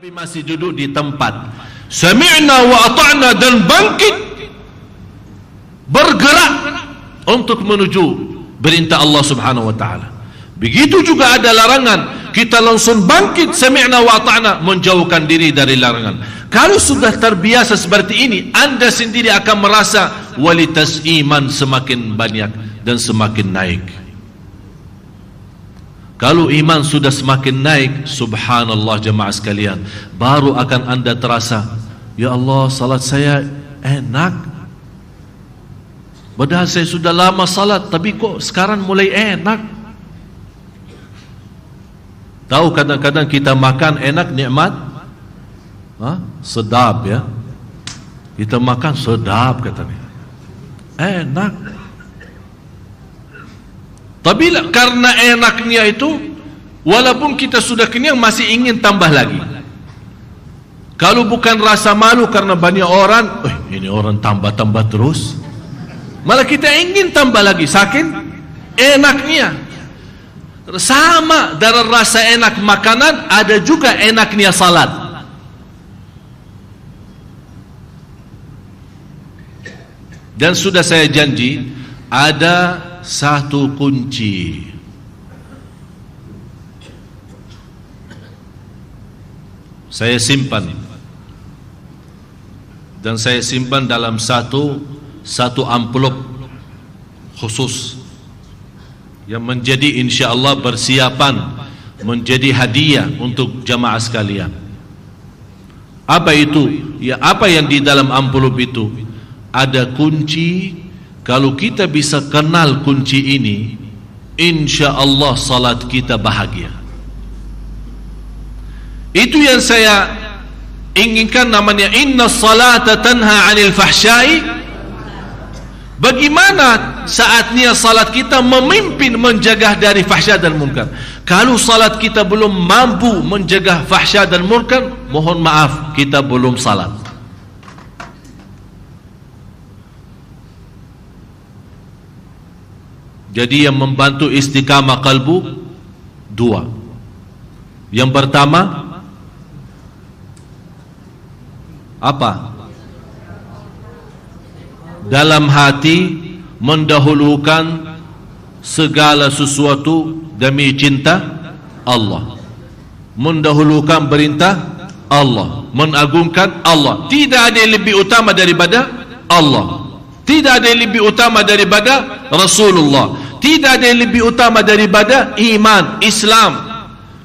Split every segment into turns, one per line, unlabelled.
tapi masih duduk di tempat. Sami'na wa ata'na, dan bangkit bergerak untuk menuju perintah Allah Subhanahu wa taala. Begitu juga ada larangan, kita langsung bangkit sami'na wa ata'na, menjauhkan diri dari larangan. Kalau sudah terbiasa seperti ini, Anda sendiri akan merasa kualitas iman semakin banyak dan semakin naik. Kalau iman sudah semakin naik, subhanallah jemaah sekalian, baru akan Anda terasa, ya Allah, salat saya enak. Padahal saya sudah lama salat, tapi kok sekarang mulai enak. Tahu kadang-kadang kita makan enak, nikmat, sedap ya. Kita makan sedap katanya, enak. Tapi karena enaknya itu, walaupun kita sudah kenyang, masih ingin tambah lagi. Kalau bukan rasa malu karena banyak orang, ini orang tambah-tambah terus, malah kita ingin tambah lagi, saking enaknya. Sama dari rasa enak makanan, ada juga enaknya salat. Dan sudah saya janji, ada satu kunci. Saya simpan, dan saya simpan dalam satu amplop khusus yang menjadi insyaallah persiapan menjadi hadiah untuk jamaah sekalian. Apa itu? Ya, apa yang di dalam amplop itu? Ada kunci. Kalau kita bisa kenal kunci ini, insyaallah salat kita bahagia. Itu yang saya inginkan, namanya inna salata tanha 'anil fahsya'i. Bagaimana saatnya salat kita memimpin menjaga dari fahsya dan munkar. Kalau salat kita belum mampu menjaga fahsya dan munkar, mohon maaf, kita belum salat. Jadi yang membantu istiqamah kalbu dua. Yang pertama apa? Dalam hati mendahulukan segala sesuatu demi cinta Allah, mendahulukan perintah Allah, mengagungkan Allah. Tidak ada yang lebih utama daripada Allah, tidak ada yang lebih utama daripada Rasulullah, tidak ada yang lebih utama daripada iman, Islam,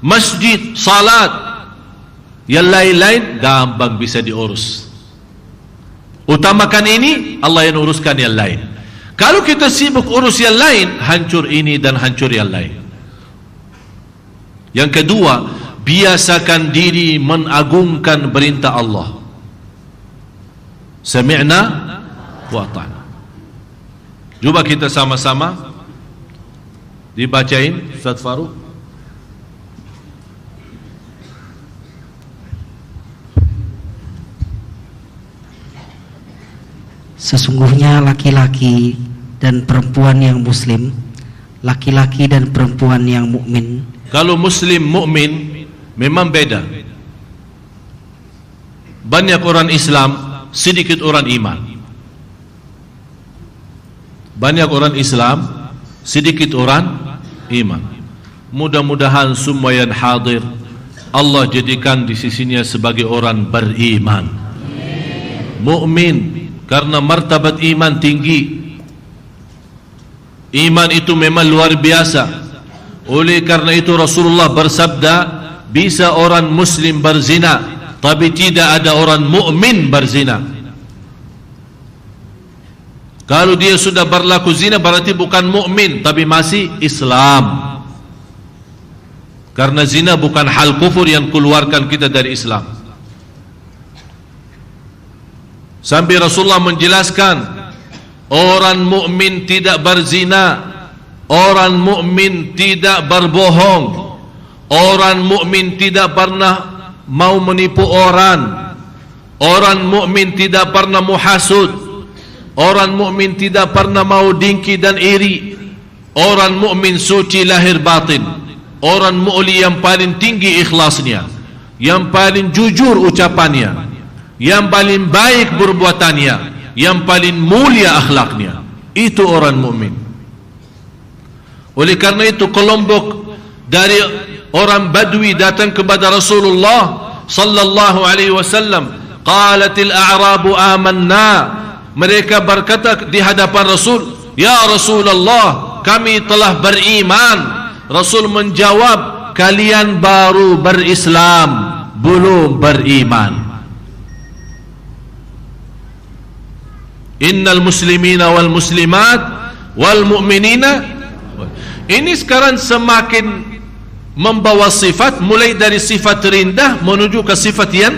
masjid, salat. Yang lain-lain gampang bisa diurus. Utamakan ini, Allah yang uruskan yang lain. Kalau kita sibuk urus yang lain, hancur ini dan hancur yang lain. Yang kedua, biasakan diri mengagungkan perintah Allah. Sami'na wa ata'na. Cuba kita sama-sama dibacain, Ustaz Farouk.
Sesungguhnya laki-laki dan perempuan yang muslim, laki-laki dan perempuan yang mukmin.
Kalau muslim mukmin memang beda. Banyak orang Islam, sedikit orang iman. Banyak orang Islam, sedikit orang iman. Mudah-mudahan semua yang hadir Allah jadikan di sisinya sebagai orang beriman, mukmin. Karena martabat iman tinggi. Iman itu memang luar biasa. Oleh karena itu Rasulullah bersabda, bisa orang muslim berzina, tapi tidak ada orang mukmin berzina. Kalau dia sudah berlaku zina, berarti bukan mukmin, tapi masih Islam. Karena zina bukan hal kufur yang keluarkan kita dari Islam. Sampai Rasulullah menjelaskan, orang mukmin tidak berzina, orang mukmin tidak berbohong, orang mukmin tidak pernah mau menipu orang, orang mukmin tidak pernah muhasud, orang mukmin tidak pernah mau dengki dan iri, orang mukmin suci lahir batin, orang mu'li yang paling tinggi ikhlasnya. yang paling jujur ucapannya, yang paling baik perbuatannya, yang paling mulia akhlaknya. Itu orang mukmin. Oleh karena itu kelompok dari orang Badui datang kepada Rasulullah sallallahu alaihi wasallam. Qalatil a'rabu amanna. Mereka berkata di hadapan Rasul, "Ya Rasulullah, kami telah beriman." Rasul menjawab, "Kalian baru berislam, belum beriman." Innal muslimina wal muslimat wal mu'minina. Ini sekarang semakin membawa sifat, mulai dari sifat rendah menuju ke sifat yang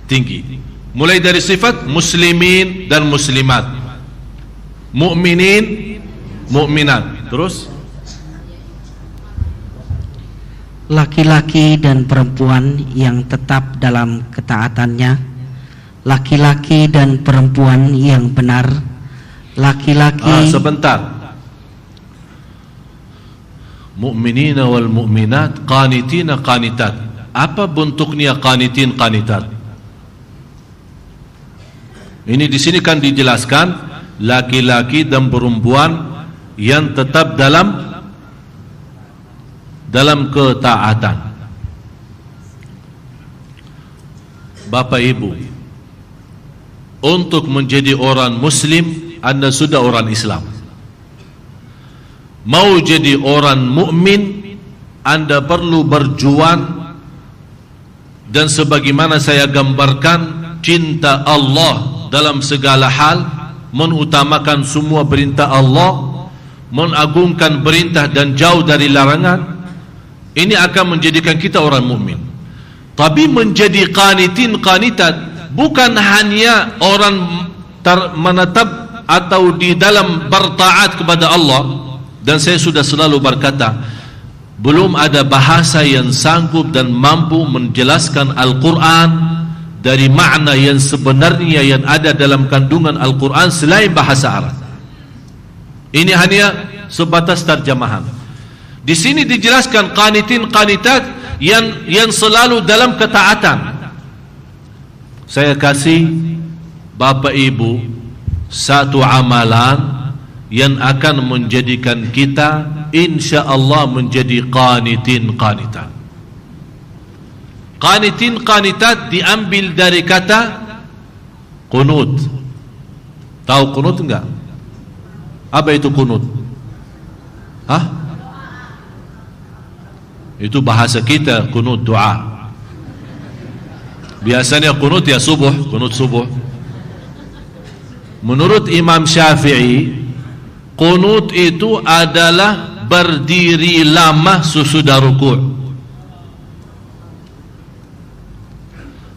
tinggi. Mulai dari sifat muslimin dan muslimat, mu'minin, mu'minat. Terus
laki-laki dan perempuan yang tetap dalam ketaatannya, laki-laki dan perempuan yang benar, laki-laki
sebentar. Mu'minina wal mu'minat, qanitina qanitat. Apa bentuknya qanitin qanitat? Ini di sini kan dijelaskan laki-laki dan perempuan yang tetap dalam ketaatan. Bapak Ibu, untuk menjadi orang muslim Anda sudah orang Islam. Mau jadi orang mukmin Anda perlu berjuang, dan sebagaimana saya gambarkan, cinta Allah dalam segala hal, mengutamakan semua perintah Allah, mengagungkan perintah dan jauh dari larangan. Ini akan menjadikan kita orang mukmin. Tapi menjadi qanitin qanitat bukan hanya orang menetap atau di dalam bertaat kepada Allah. Dan saya sudah selalu berkata, belum ada bahasa yang sanggup dan mampu menjelaskan Al-Quran dari makna yang sebenarnya yang ada dalam kandungan Al-Quran selain bahasa Arab. Ini hanya sebatas terjemahan. Di sini dijelaskan qanitin qanitat yang selalu dalam ketaatan. Saya kasih Bapak Ibu satu amalan yang akan menjadikan kita insya-Allah menjadi qanitin qanitat. Qanitin qanitat diambil dari kata qunut. Tahu qunut enggak? Apa itu qunut? Hah? Itu bahasa kita, qunut doa. Biasanya qunut ya subuh, qunut subuh. Menurut Imam Syafi'i, qunut itu adalah berdiri lama sesudah rukuk.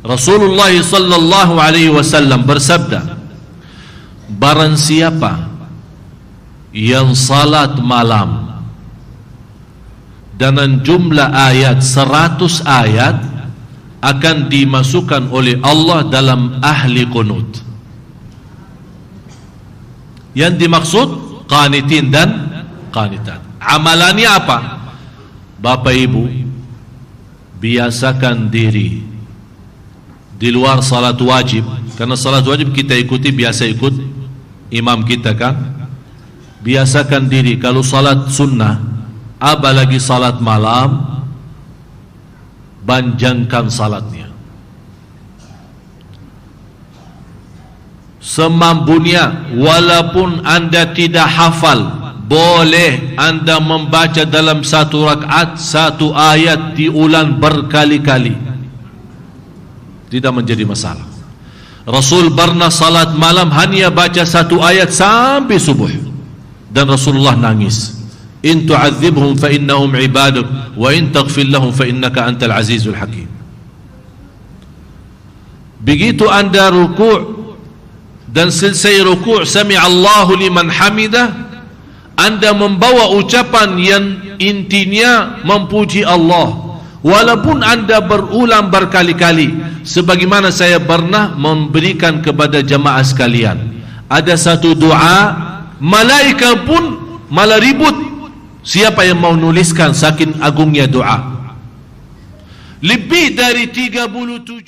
Rasulullah sallallahu alaihi wasallam bersabda, barang siapa yang salat malam dengan jumlah ayat 100 ayat akan dimasukkan oleh Allah dalam ahli qunut. Yang dimaksud qanitin dan qanitat. Amalannya apa? Bapak Ibu, biasakan diri di luar salat wajib, karena salat wajib kita ikuti, biasa ikut imam kita kan. Biasakan diri kalau salat sunnah, apalagi salat malam, panjangkan salatnya semampunya. Walaupun anda tidak hafal, boleh anda membaca dalam satu rakaat satu ayat diulang berkali-kali, tidak menjadi masalah. Rasul pernah salat malam hanya baca satu ayat sampai subuh, dan Rasulullah nangis. In tu'adzibhum fa innahum ibaduk wa in taghfir lahum fa innaka antal azizul hakim. Begitu anda ruku' dan selesai ruku' sami Allahu liman hamidah, anda membawa ucapan yang intinya memuji Allah. Walaupun anda berulang berkali-kali, sebagaimana saya pernah memberikan kepada jamaah sekalian, ada satu doa malaikat pun malah ribut siapa yang mau nuliskan saking agungnya doa. lebih dari 37